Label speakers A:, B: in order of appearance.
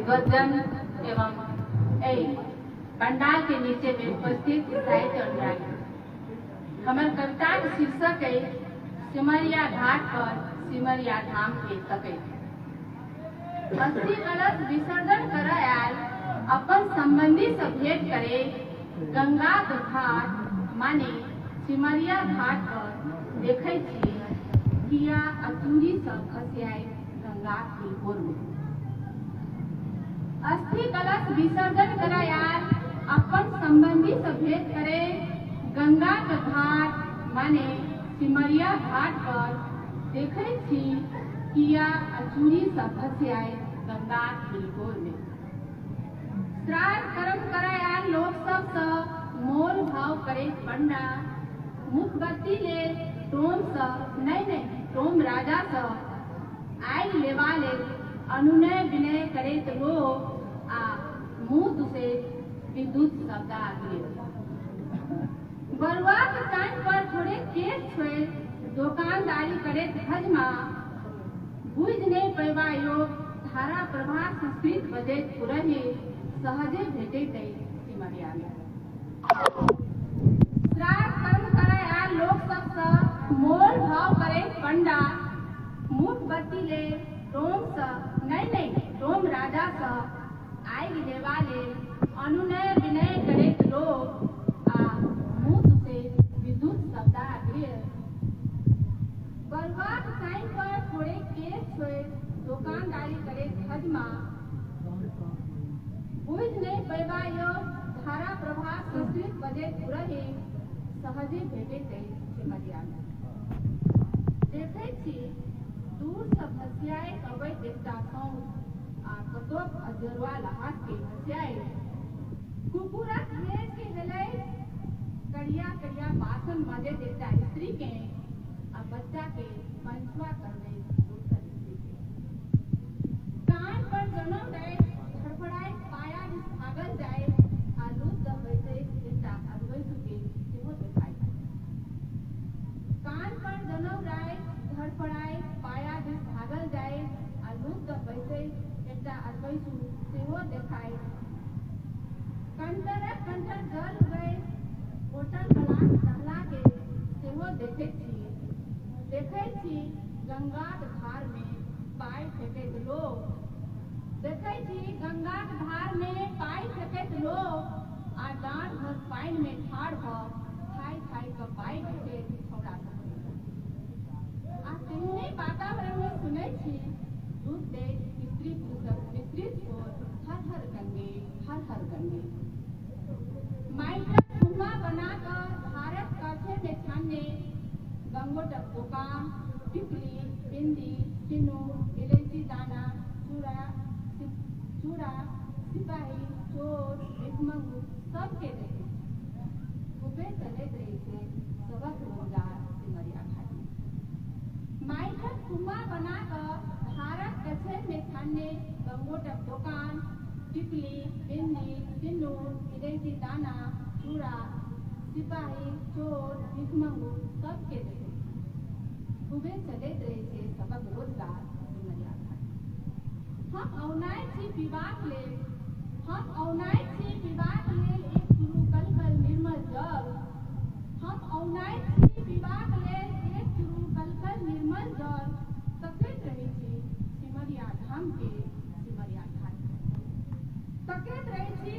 A: विद्वजन एवं पंडाल के नीचे में उपस्थित साहित्य अनुरागी। हमारे कविता के शीर्षक है सिमरिया घाट पर सिमरिया धाम के तके। अस्थि कलश विसर्जन कर आयल अपन संबंधी से भेंट करे गंगा के घाट माने सिमरिया घाट पर देखे किया अचूरी सब खसियाए गंगा की ओर में। अस्थि कलश विसर्जन कर आयल अपन संबंधी से भेंट करे गंगा के घाट माने सिमरिया घाट पर देखे किया अचूरी सब खसियाए गंगा की ओर में। श्राद्ध कर्म कराया लोग सब मोल भाव करे पंडा मुखबत्ती ले टोम नहीं टोम राजा आई लेवा ले अनुनय विनय करे तो आ मुंह से विद्युत शब्द आगे बरुआ के टाइम पर थोड़े केस छुए दुकानदारी करे भजमा बुझ नहीं पैवा योग धारा प्रभा संस्कृत बजे पुरहे सहजे भेटे तई सिमरिया में। श्राद्ध कर्म कराया लोग सब मोल भाव करे पंडा मुठ बत्ती ले टोम नहीं टोम राजा आई लेवा ले अनुनय विनय करे लोग आ मुंह से विद्युत शब्द आगे बरुआ के टाइम पर थोड़े केस छुए दुकानदारी करे भजमा बुझ नहीं पैवा यो धारा प्रभा संस्कृत बजे पुरहे सहजे भेटे तई सिमरिया में। देखे दूर से भसियाए कवै देखता आ कतोक अजरवा लहाट के भसियाए कुकुरा खेत के हेले कड़िया कड़िया बासन मजे देखता स्त्री के आ बच्चा के पंचवा करने दूसर स्त्री के कान पर जन्म रहे धड़फड़ाए पाया जिस भागल जाए आ दूध द वैसे देखता अदवै सुके सेहो देखाई कान पर जन्म रहे धड़फड़ाए पाया जिस भागल जाए आ दूध द वैसे देखता अदवै सु सेहो देखाई कंटर जल गए होटल बलान सहला के सेहो देखे छी गंगा धार में पाई फेंकैत लोग देखे छी गंगा धार में पाई फेंकैत लोग आ डांट भर पाइन में ठाड़ भ खाई क पाई फेंके छोड़ा आ तेहने वातावरण में सुनै छी दूध दे स्त्री पुरुष मिश्रित छोर हर गंगे माइका कुआं बनाकर भारत काठे में छाने गंगोटक दुकान टिकली बिंदी सिनूर इलायची दाना चूड़ा सिपाही चोर भिखमंगू सबके देखे खूबे चले रहे थे सबक रोजगार सिमरिया घाट में। माइका कुआं बनाकर भारत काठे में छाने गंगोटक दुकान टिकली बिंदी सिनूर इलायची दाना चूड़ा सिपाही चोर भिखमंगू सबके देखे खूबे चले रहे थे सबक रोजगार सिमरिया घाट। हम औनाय छी विवाह ले एक चुरू कलकल निर्मल जल हम औनाय छी विवाह ले एक चुरू कलकल निर्मल जल तकैत रही छी सिमरिया धाम के सिमरिया घाट तकैत रही छी